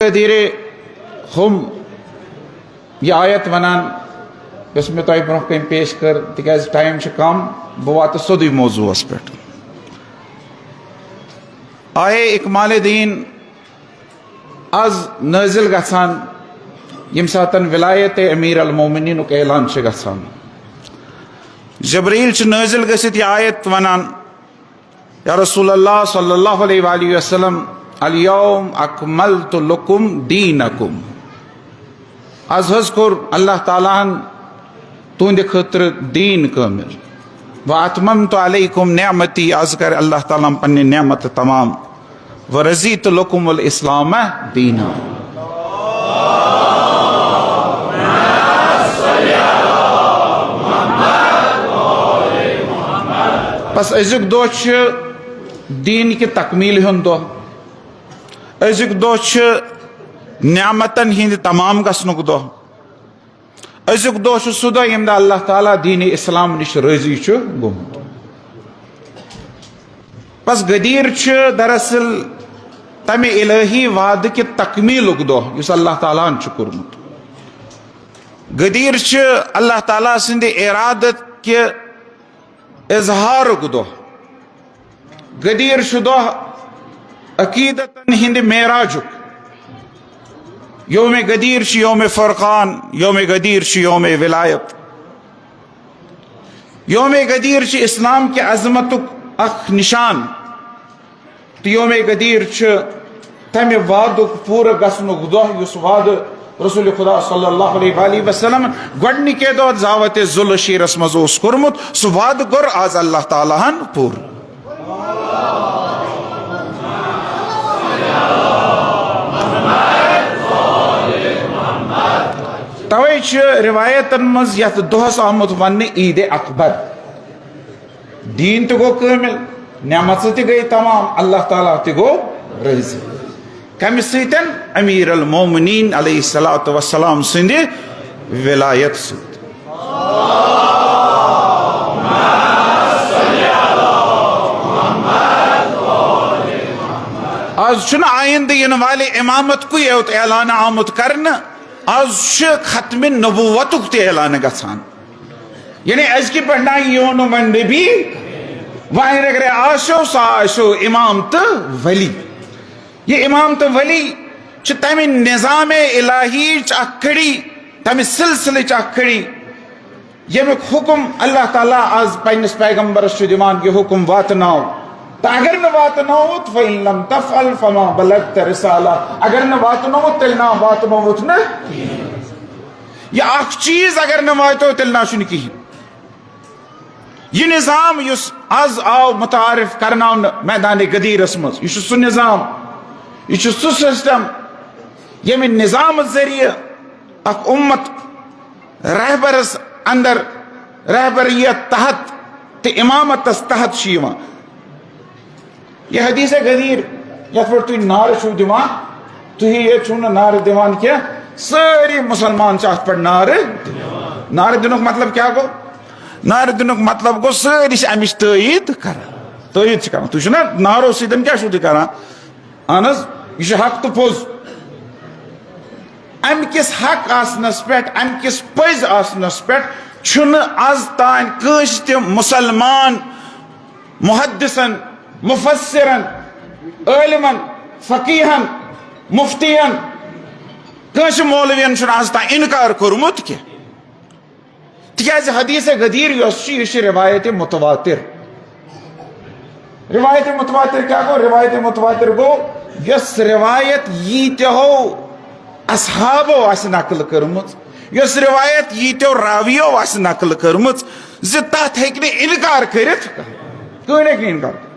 دھیرے ہم یہ آیت ونان یس میں تہ برہ کن پیش کر تکیاز ٹائم کم بہ وات سیودے موضوع پہ آئے اکمال دین آز نازل گژھان یم ساتن ولایت امیر المومنین اعلان گژھان جبریل نازل گژھت یہ آیت ونان یا رسول اللہ صلی اللہ علیہ وآلہ وسلم اليوم اکملت لکم دینکم آز حض کور اللہ تعالیٰ تہند خاطر دین کامل واتممت علیکم نعمتی آز کر اللہ تعالیٰ پنہ نعمت تمام ورضیت لکم الاسلام دینا پس ازیک دہ دین کی تکمیل ہند دہ ازیک دہ نعمتن ہند تمام گھنک دہ ازیک دہ سہ دہ یم دہ اللہ تعالیٰ دین اسلام نش راضی گومت پس غدیر دراصل تمہ الہی وعدہ کہ تکمیلک دہ اس اللہ تعالیٰ کورمت غدیر اللہ تعالیٰ سند ارادت کہ اظہارک دہ غدیر دہ عقیدتن ہند معراجک یوم غدیر یوم فرقان یوم غدیر یوم ولایت یوم غدیر اسلام کی عظمتک اخ نشان تو یوم غدیر تمہ وعدک پورا گھنک دہ اس وعدہ رسول خدا صلی اللہ علیہ وآلہ وسلم گۄڈنِکے دۄہ دعوت ذل شیرس مز کورمت سہ وعدہ کور آز اللہ تعالیٰ ہن پور توے روایتن مز یت دہس آمت ون عید اکبر دین تہ گو کامل نعمت تہ گئی تمام اللہ تعالیٰ تہ گو راضی کمہ سۭتۍ امیر المومنین علیہ الصلوۃ والسلام سند ولایت سۭتۍ آز چھُنہٕ آئندہ ین والے امامت کوئی یوت اعلان آمت کرنا آز ختم نبوتک تہ اعلان گژھان یعنی ازکہ پہ یون من نبی وہیں اگر آسو سا آسو امام تو ولی یہ امام تو ولی تمہ نظام الہی کڑی تمہ سلسلہ کڑی یمیک حکم اللہ تعالیٰ آز پنس پیغمبرس دان یہ حکم واتناو تو اگر نہ واتنوت فإن لم تفعل فما بلغت رسالہ اگر نہ واتنوت تیل نہ واتنوت نہ یہ اخ چیز اگر نہ واتو تیل نہ چھ کہین یہ نظام یس آز آو متعارف کرنا میدان غدیرس مز یہ سہ نظام یہ سہ سسٹم یمہ نظام ذریعہ اخ امت رہبرس اندر رہبریت تحت تو امامتس تحت یہ حدیث غدیر یت پہ تھی نعرہ چھو دیوان تھی یہ چھو نعرہ دیوان کیا ساری مسلمان ات پہ نعرہ دنک مطلب کیا گو نعرہ دنک مطلب گو ساری امچ تائید کران تھی نا نعرو سن کیا تھی کران اہن یہ حق تو پوز ام کس حق آسنس پہ ام کس پز آسنس پہ آز تان کنس تہ مسلمان محدثن مفسرن عالمن فقیہن مفتین کنس مولوین آز تان انکار کورمت کی تکیاز حدیث غدیر یہ روایت متواتر روایت متواتر کیا گو روایت متواتر گو یس روایت ییتہو اصحابو آس نقل کرمت یس روایت ییتہو راویو آس نقل کرمت تت ہیکہ انکار کرت کہین ہیکہ انکار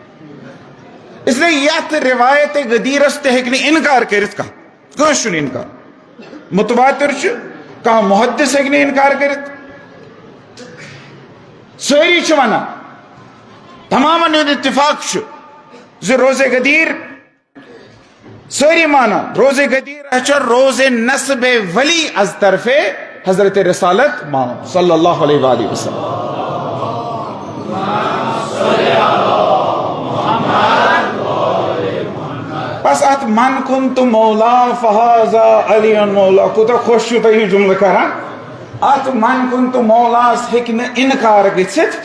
اس لیے یت روایت غدیرس تہ ہیکہ انکار کرت کنس چھ انکار متواتر کھانا محدث ہیکہ انکار کرت ساری ونان تمام اتفاق روز غدیر ساری مانا روز غدیر روز نسب ولی از طرف حضرت رسالت مانا صلی اللہ علیہ وآلہ وسلم بس ات من كنت مولا فهذا علی مولا کوتاہ خوش چھو تُہۍ یہِ جملہٕ کران ات من كنت مولاس ہیٚکہِ نہٕ انکار گٔژھِتھ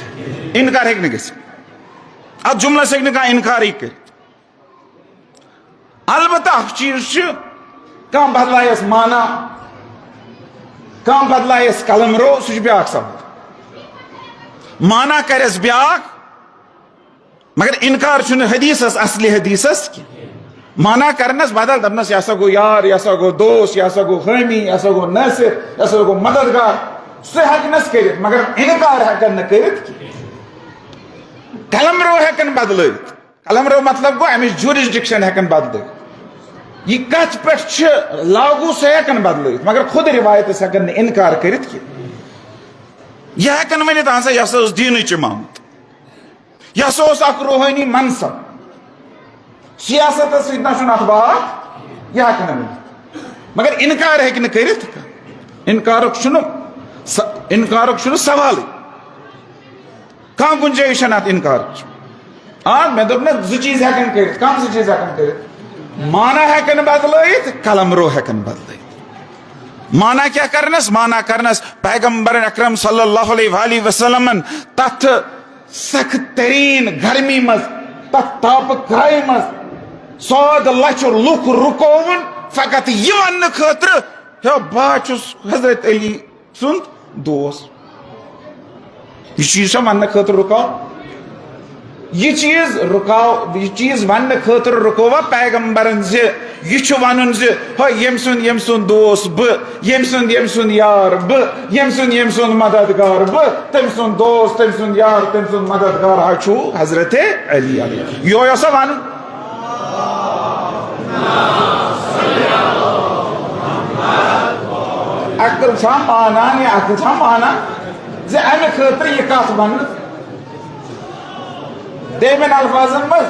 انکار ہیٚکہِ نہٕ گٔژھِتھ ات جملس ہیٚکہِ نہٕ کانٛہہ انکارٕے کٔرِتھ البتہ اکھ چیٖز چھُ کانٛہہ بدلایس مانا کانٛہہ بدلایس قلمرو سُہ چھُ بیٛاکھ سبق مانا کرٮ۪س بیٛاکھ مگر انکار چھُنہٕ حدیثس اصلی حدیثس کینٛہہ مانا کرنس بدل دپنس یہ سا گو یار یہ سا گو دوست یہ سا گو حامی یہ سا گو ناصر یہ سا گو مددگار سہ ہیکنس کرت مگر انکار ہیکن نہ کرت قلمرو ہیکن بدلت قلمرو مطلب گو امچ جورسڈکشن ہیکن بدلت یہ کت پہ لاگو سہ ہیکن بدلت مگر خود روایت ہیکن نہ انکار کرت کی یہ ہیکن ونت اہن سا یہ سا دینچ امامت یہ سا اخ روحانی منصب سیاست ست نہ بات یہ ہیکن ورنت مگر انکار ہیکہ نہ کرت انکارک سوال کان گنجائش ات انکار میں دپ نا زٕ چیز ہیکن کرت کم زٕ چیز ہیکن کرت مانا ہیکن بدلائت قلمرو ہیکن بدلائت مانا کیا کرنس مانا کرنس پیغمبر اکرم صلی اللہ علیہ وآلہ وسلم تتھ سخت ترین گرمی مز تتھ تاپ کرائے مز 100 لچھ لوک رکوون فقط یہ ون خاطر ہے بہت چھس حضرت علی سند دوست یہ چیز ون خاطر رکاو یہ چیز ون خاطر رکوا پیغمبرن زِ یہ چھ ونن زِ یم سند دوست یم سند یار یم سند مددگار تم سند دوست تم سند یار تم سند مددگار چھو حضرت علی یہ سا ون اکل چھا مانان یا اکل چھا مانان زِ امہ خاطر یہ کت ون دیمن الفاظن مز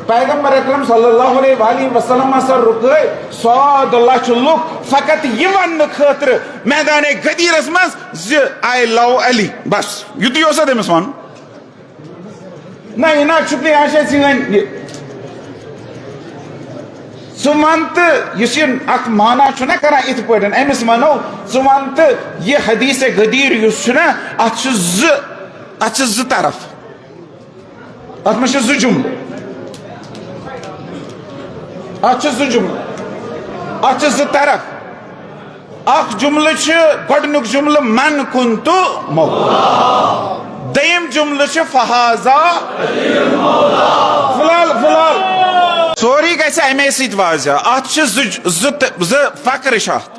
پیغمبر اکرم صلی اللہ علیہ وآلہ وسلم سر رکے 100 لچھ لوک فقط یہ ون خاطر میدان غدیرس مز زِ آئی لو علی بس یُتُے اوسا تٔمِس ون نہ یہ نا چھُکھ نہٕ آسے سٲنۍ ژٕ ون تہٕ یُس یہِ اکھ مانا چھُنہ کران یِتھ پٲٹھۍ أمِس ونو ژٕ ون تہٕ یہِ حدیث غدیر یُس چھُنہ اتھ چھِ زٕ طرف اتھ منٛز چھِ زٕ جملہٕ اتھ چھِ زٕ جملہٕ اتھ چھِ زٕ طرف اکھ جملہٕ چھُ گۄڈنیُک جملہٕ من كنتُ مولا دوٚیِم جملہٕ چھُ فہذا فلحال سوری گژھِ امے سۭتۍ واضح اتھ چھِ زٕ فقرٕ چھِ اتھ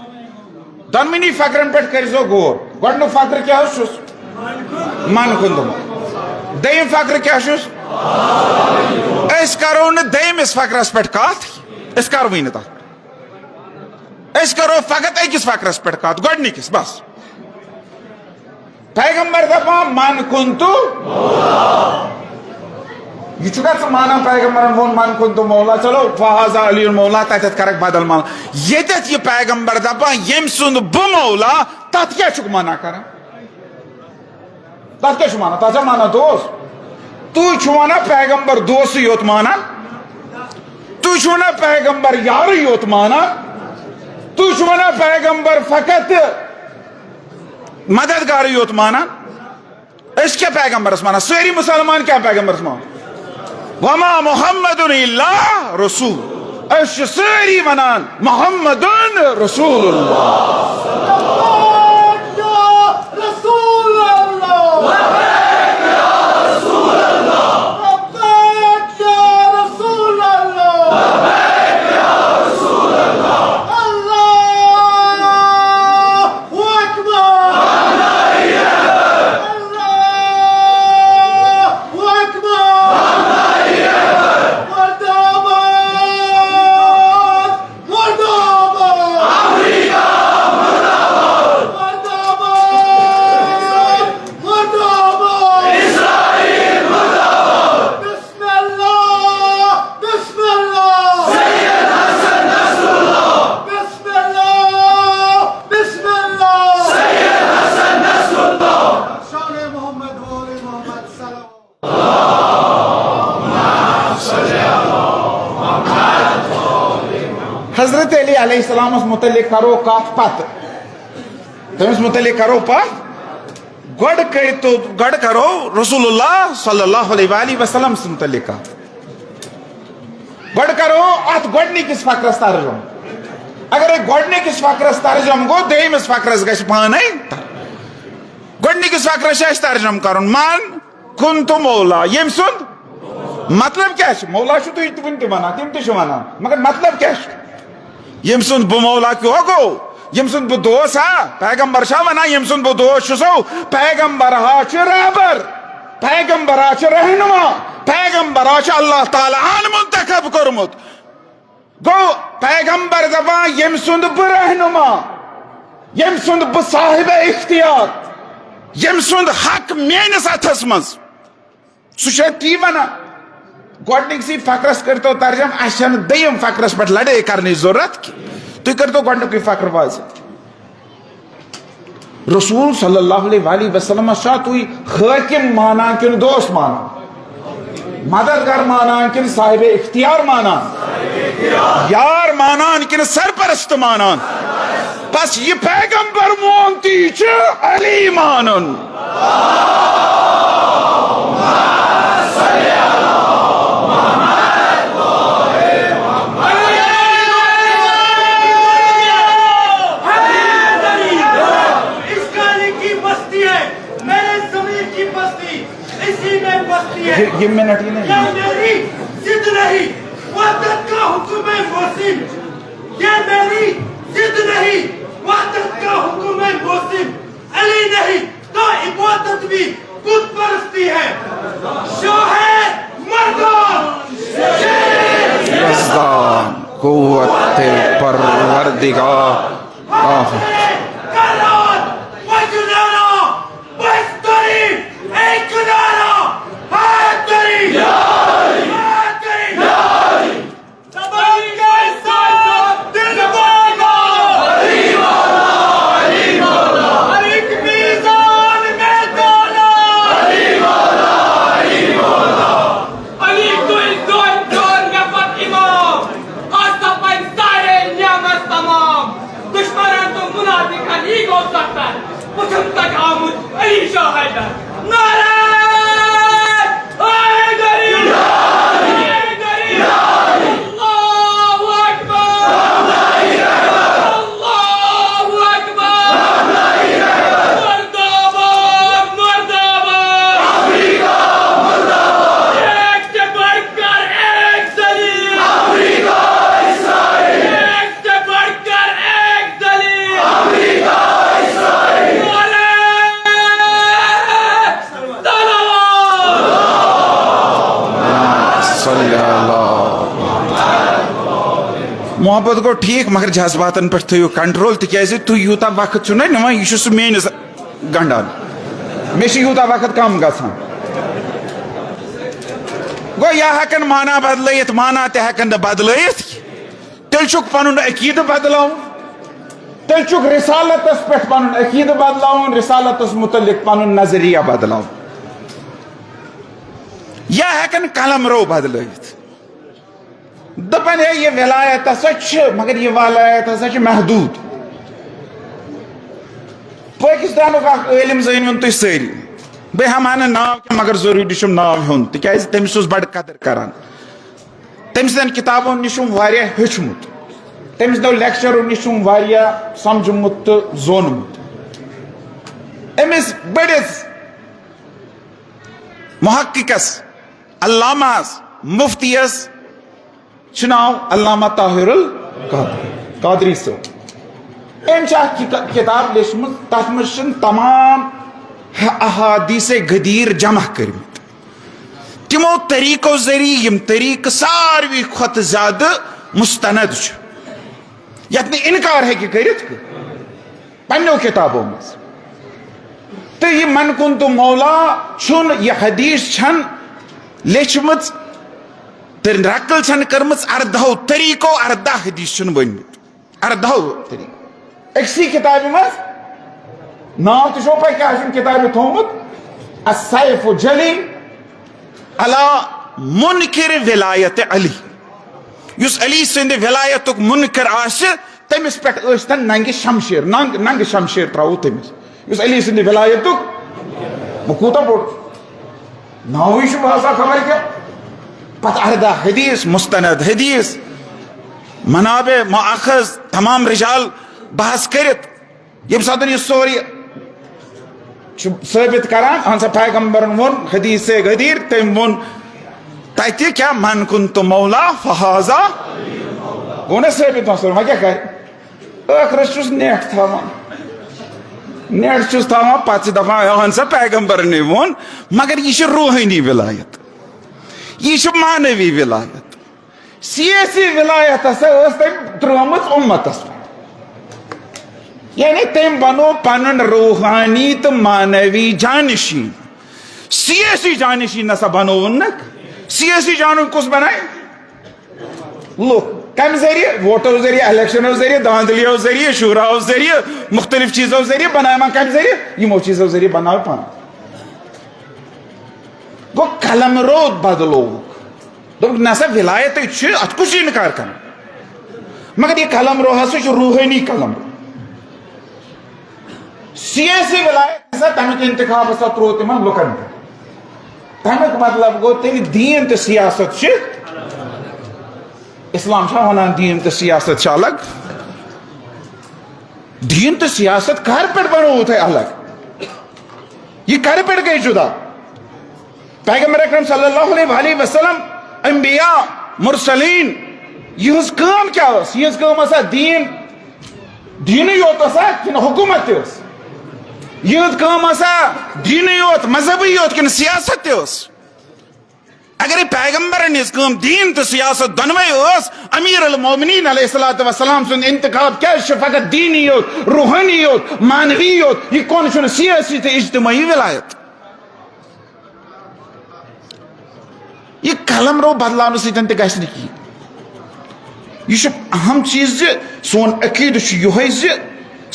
دۄنوٕنی فقرن پٮ۪ٹھ کٔرۍزیو غور گۄڈنیُک فقرٕ کیٛاہ حظ چھُس من كنتُ دوٚیِم فقرٕ کیٛاہ چھُس أسۍ کرو نہٕ دوٚیمِس فقرس پٮ۪ٹھ کتھ أسۍ کروٕے نہٕ تتھ أسۍ کرو فقط أکِس فقرس پٮ۪ٹھ کتھ گۄڈنِکِس بس پیغمبر دپان من كنتُ یہ چھُکھا ژٕ مانان پیغمبرن ووٚن من كنتُ مولا چلو فہذا علی مولا تتٮ۪تھ کرکھ بدل مال ییٚتٮ۪تھ یہ پیغمبر دپان ییٚمہِ سُنٛد بہٕ مولا تتھ کیٛاہ چھُکھ منع کران تتھ کیٛاہ چھُ مانان تتھ چھا مانان دوست تُہۍ چھُو ونان پیغمبر دوسٕے یوت مانان تُہۍ چھُو ونان پیغمبر یارٕے یوت مانان تُہۍ چھُو ونان پیغمبر فقط مددگارٕے یوت مانان أسۍ کیٛاہ پیغمبرس مانان سٲری مسلمان کیٛاہ پیغمبرس مانان وما محمد الا رسول أسۍ چھِ سٲری ونان محمد رسول اللہ علیہ السلام متعلق کرو کت پت تمس متعلق کرو پت گڈ کرو رسول اللہ صلی اللہ علیہ وآلہ وسلم متعلق گڈ کرو ات گڈنکس فقرس ترجم اگر گڈنکس فقرس ترجم گو دویمس فقرس گژھِ پانے گڈنکس فقرس چھُ اَسہِ ترجم کرن من کنت مولا یم سند مطلب کیا مولا چھو تھی ون تہ ونان تم تہ ونان مگر مطلب کیا یم سند بہ مولا کیو گو یم سند بہ دوست ہا پیغمبر چھا ونان یم سند بہ دوست چھسو پیغمبر ہا چھ رہبر پیغمبر ہا چھ رہنما پیغمبر ہا چھ اللہ تعالی ہن منتخب کورمت گو پیغمبر دپان یم سند بہ رہنما یم سند بہ صاحب اختیار یم سند حق میانس اتھس مز سہ تی ونان گۄڈنِکسٕے فقرس کرتو ترجم اسہ چھنہ دوٚیِم فقرس پٮ۪ٹھ لڑٲے کرنٕچ ضرورت کی تُہۍ کرتو گۄڈنیُکُے فقر واضح رسول صلی اللہ علیہ وآلہ وسلم چھا تُہۍ حٲکِم مانان کِنہٕ دوست مانان مددگار مانان کِنہٕ صاحب اختیار مانان یار مانان کِنہٕ سرپرست مانان بس یہ پیغمبر مون تی چھ علی مانن یہ منٹ ہی نہیں میری ضد نہیں وحدت کا حکم محسن یہ میری ضد نہیں وحدت کا حکم محسن علی نہیں تو عبادت بھی بت پرستی ہے شاہ مردان یزدان قوت پروردگار محبت گو ٹھیک مگر جذباتن پہ تھو کنٹرول تکیاز تھی یوتا وقت چھو نا نوان یہ سہ میانس گنڈان مے یوتا وقت کم گژھان گو یا ہیکن مانا بدلائت مانا تہ ہیکن بدلائت تیل چھک پنن عقید بدلاؤن تیل چھک رسالتس پہ پنن عقید بدلاؤن رسالتس متعلق پنن نظریہ بدلاؤن یا ہیکن قلم رو بدلائت دپن ہے یہ ولایت ہسا مگر یہ ولایت ہسا محدود پاکستانک اخ عالم زین ون تھی ساری بے ہمانہ ناو کی مگر ضروری چھم ناو ہون تکیاز تمس بڑ قدر کران تم سن کتابوں نش واریاہ ہیچمت تمس دو لیکچرو نش واریاہ سمجھمت تو زونمت امس بڑس محققس علامہس مفتیس چناو علامہ طاہر القادری صاحب ام کتاب لیچمت تر من تمام احادیث غدیر جمع کرمت تمو طریقو ذریعہ یم طریق ساروی کھت زیادہ مستند یت نہ انکار ہے کرت پنو کتابوں مز تو یہ من کن تو مولا چھن یہ حدیث چھن لیچمت رقل چھن کرمز 18 طریقو 18 حدیث چھن بنمت 18 طریقو اکسی کتاب مز نام تو پہ کیا کتاب تھومت السیف جلی علی منکر ولایت علی یس علی سند ولایت منکر آس تمس پہ ٲسۍتن ننگہِ شمشیر ننگہِ شمشیر تراو تمس یس علی سٕنٛدِ ولایتُک وہ کوٗتاہ بوٚڑ ناوٕے چھُ باسان خبر کیٛاہ پتہٕ اردہ حدیث مستند حدیث منابع مؤخذ تمام رجال بحث کرت یم ساتن یہ سوری ثابت کران اہن سا پیغمبرن ون حدیث غدیر تم ون تتہ کیا من کنت مولا فہذا گو نا ثابت وہاں کیا کر ٲخرس چھُس نیٹ تھاوان نیٹ چھُس تھاوان پتہٕ چھِ دپان اہن سا پیغمبرنٕے وون مگر یہ چھِ روحانی ولایت یہ چھِ معنوی ولایت سیاسی ولایت ہسا ٲس تٔمۍ ترٲومٕژ اُمتس پٮ۪ٹھ یعنی تم بنو پنن روحانی تو معنوی جانشین سیاسی جانشین نسا بنو سیاسی جانشین کس بنائے لوگ کم ذریعے ووٹوں ذریعے الیکشنوں ذریعے داندلیوں ذریعے شوراؤں ذریعے مختلف چیزوں ذریعے بنائے ماں کم ذریعے یہ چیزوں ذریعے بنائے پانا گو قلم رو بدلو دوک نسا ولایت ات کچھ انکار کرنا مگر یہ قلم رو ہسا روحانی قلم رو سیاسی ولایت ہسا تمیک انتخاب ہسا ترو تمن لکن تمیک مطلب گو تیل دین تو سیاست اسلام ونان دین تو سیاست الگ دین تو سیاست کر پہ بنو تھے الگ یہ کر پہ گئی جدا پیغمبر اکرم صلی اللہ علیہ وسلم انبیاء مرسلین یہ کام کیا یہ کام ہسا دین یوت ہسا کن حکومت تس یہ کام ہسا دین یوت مذہبی یوت کن سیاست تس اگر پیغمبرن ہز کام دین تو سیاست دونوے اس امیر المومنین علیہ الصلوۃ والسلام سن انتخاب کیا فقط دینی یوت روحانی یوت معنوی یوت یہ کون چھن سیاسی تو اجتماعی ولایت یہ قلم رو بدلاؤ سن تہ گژھِ نہٕ کہیٖنۍ یہ اہم چیز سون عقید یہ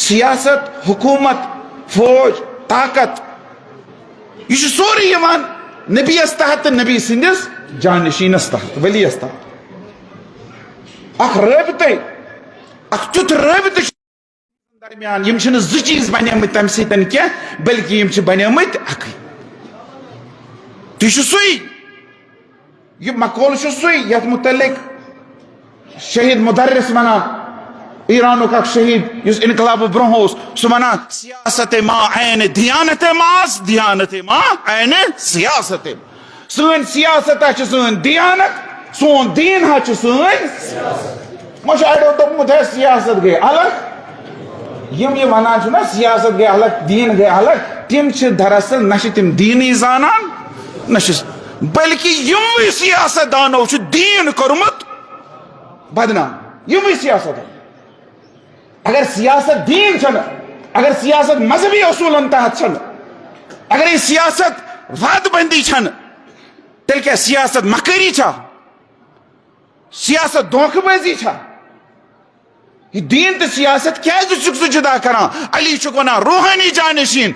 سیاست حکومت فوج طاقت یہ سوری یوان نبی اس تحت نبی سندس جانشینس تحت ولیس تحت اخ رابطہ اخ تیت رابطہ درمیان یم چھنہ زٕ چیز بنیمٕتۍ تمہِ سۭتۍ کینٛہہ بلکہ یم چھِ بنیمٕتۍ اکھٕے تہِ چھُ سُے یہ مقول چھُ سُے یتھ متعلق شہید مدرس ونان ایرانک اخ شہید اس انقلاب برونٛہہ اوس سُہ ونان سیاست ما عین دیانت ماس دیانت ما عین سیاست سٲنۍ سیاست چھِ سٲنۍ دیانت سون دین ہا چھُ سٲنۍ ما چھُ اڑیو دوٚپمُت ہے سیاست گٔے الگ یم یہ ونان چھِ نا سیاست گٔے الگ دین گٔے الگ تم چھِ دراصل نہ چھِ تم دینی زانان نہ چھِ بلکہ یموٕے سیاست دانو چھُ دین کوٚرمُت بدنام یموٕے سیاست اگر سیاست دین چھن اگر سیاست مذہبی اصولن تحت چھن اگر یہ سیاست وعدٕ بندی چھن تیل کیا سیاست مکری چھا سیاست دھوکہ بازی چھا یہ دین تو سیاست کیازِ چھُکھ ژٕ جدا کران علی چھُکھ ونان روحانی جانشین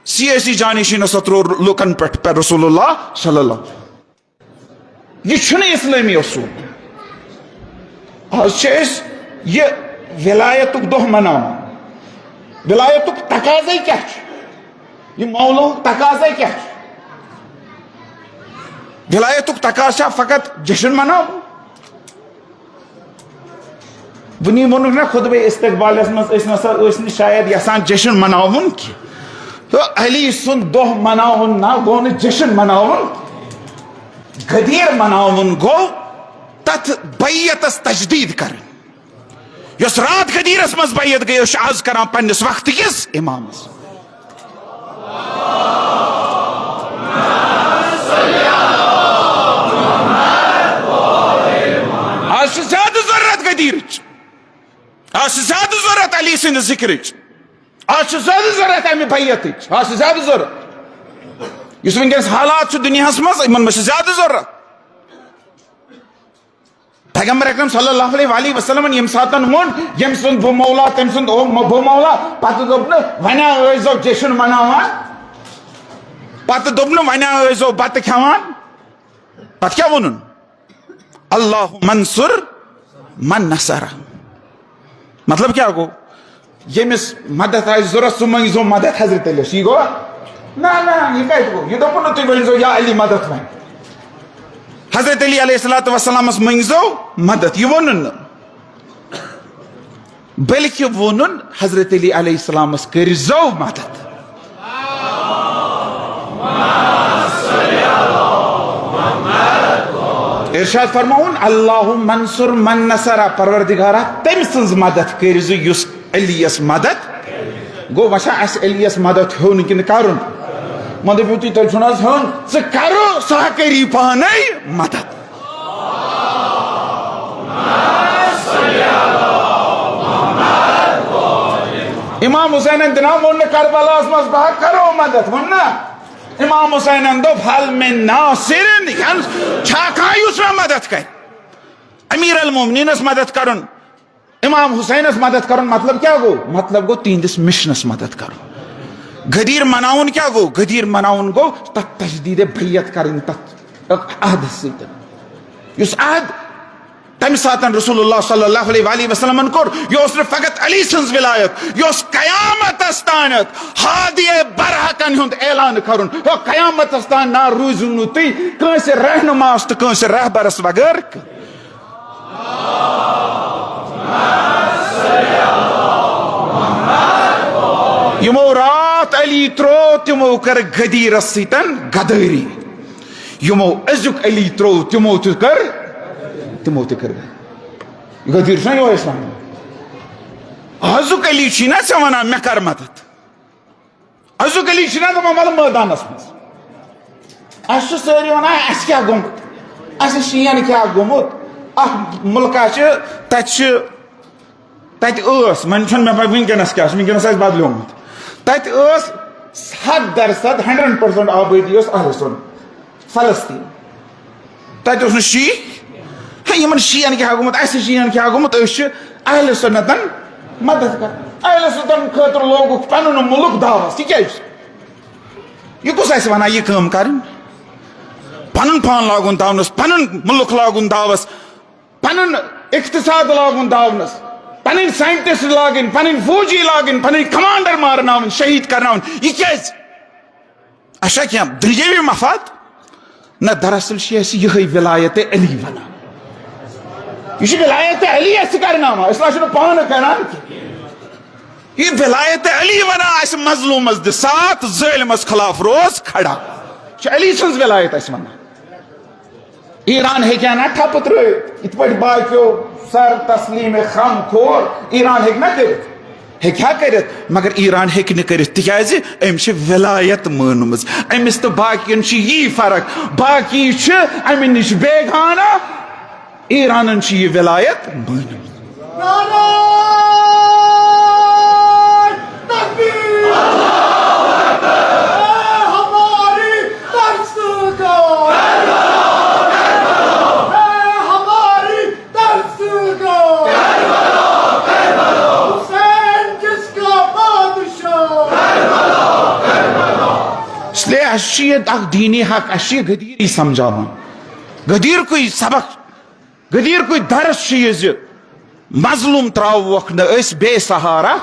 سیاسی جانشین ہسا ترو لوکن پہ رسول اللہ صلی اللہ یہ چھنہ اسلامی اصول آج یہ ولایتک دہ مناوان ولایتک تقاضے کیا یہ مولو تقاضے کیا ولایتک تقاضا فقط جشن مناو ونی وونک نا خطبہ استقبالس مز شاید یسان جشن مناون کی تو علی سن دہ مناون نا گو نا جشن مناون غدیر مناون گو تت بیعتس تجدید کرن یس رات غدیرس مز بیعت گئی اس آز کران پنس وقت کس امامس آج زیادہ ضرورت غدیرچ آج زیادہ ضرورت علی سند ذکرچ آج زیادہ ضرورت امی بیعتچ آج زیادہ ضرورت اس ونکس حالات دنیا مز ان زیادہ ضرورت پیغمبر اکرم صلی اللہ علیہ وسلم یم ساتن وون یم سن بو مولا تم سن بو مولا پتہ دوپن ونا ٲسۍزیو جشن مناوان پتہ دوپن ونا ٲسۍزیو بتہ کھیوان پتہ کیا وونن اللہ منصر من نصر مطلب کیا گو یمس مدد آئی ضرورت سہ منگزو مدد حضرت علی یہ گو نا یہ کت گو یہ دپن تھی ورزو یا علی مدد ون حضرت علی علیہ السلام منگزو مدد یہ ون بلکہ ونن حضرت علی علیہ السلام کرزو مدد ارشاد فرماؤن اللہ منصر من نصرہ پروردگارہ تم سنز مدد کرزو یس علیس مدد گو وشا اس علیس مدد ہون کن کرن مدد بیوتی تل چھناز ہون سے کرو سہ کری پانے مدد امام حسین انتنام ون کربلا اسمس بہا کرو مدد ون امام حسین اندو حل من ناصرن چھاکا یوس میں مدد کر امیر المومنین اس مدد کرن امام حسین اس مدد کرن مطلب کیا گو مطلب گو تیندس مشنس مدد کرن غدیر مناون کیا گو غدیر مناون گو تت تجدید بیعت کرن تت عہد سیتن یس عہد تم ساتن رسول اللہ صلی اللہ علیہ وآلہ وسلم کور یہ فقط علی سنز ولایت یہ قیامت استانت ہادی برحقن ہند اعلان کرن قیامت استان نا روزنو تی کنس رہنما تو کنس رہبرس بغیر یمو رات علی ترو تمو کر غدیرس سیتن غداری یمو ازک علی ترو تمو تو کر تمو تہ کر گئے غدیر چھنا یہ اسلام ازک علی چھنا سے ونان مے کر مدد ازک علی چھنا دپان ول میدانس مز اس ساری ونان اس کیا گومت اس شین کیا گومت اخ ملکہ تت من چھن مے ونکس کیا ونکس آس بدلیومت تت 100% آبادی اہل سن فلسطین تت اس شی یمن شیعن کیا گومت اس شیعن کیا گومت اس اہل سنتن مدد کر اہل سنتن خاطر لوگو پنن ملک داوس یہ کس اس ونان یہ کام کرن پنن پان لاگن داونس پنن ملک لاگن داوس پنن اقتصاد لاگن داونس پنن سائنٹسٹ لاگن پنن فوجی لاگن پنن کمانڈر مارناون شہید کرناون یہ کیاز اچھا کیا دنیاوی مفاد نہ دراصل یہ ولایت علی ونان یہ ولایت علی اس کرناما اسلام پان کران یہ ولایت علی ونان اس مظلوم از سات ظالم اس خلاف روز کھڑا علی سنز ولایت اس ونان ایران ہے کیا نا ٹھپ ترٲیِتھ ات پٲٹھۍ باقیو سر تسلیم خم کھور ایران ہیٚکہِ نا کٔرِتھ ہیٚکہِ ہا کٔرِتھ مگر ایران ہیٚکہِ نہٕ کٔرِتھ تِکیازِ أمۍ چھِ ولایت مٲنمٕژ أمِس تہٕ باقین چھِ یی فرق باقی چھِ اَمہِ نِش بیگانہ ایرانن چھِ یہِ ولایت مٲنمٕژ دینی حق اس غدیری سمجھاوان غدیر کوئی سبق غدیر کوئی درس چیز مظلوم تراوک نہ اس بے سہارا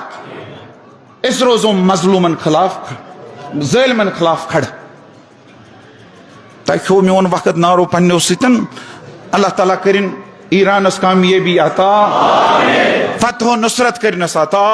اس روزوں مظلومن خلاف ظالمن خلاف کھڑا تاکہ میون وقت نارو پنیو ستن اللہ تعالیٰ کرن ایرانس کامیابی عطا فتح و نصرت کرنس عطا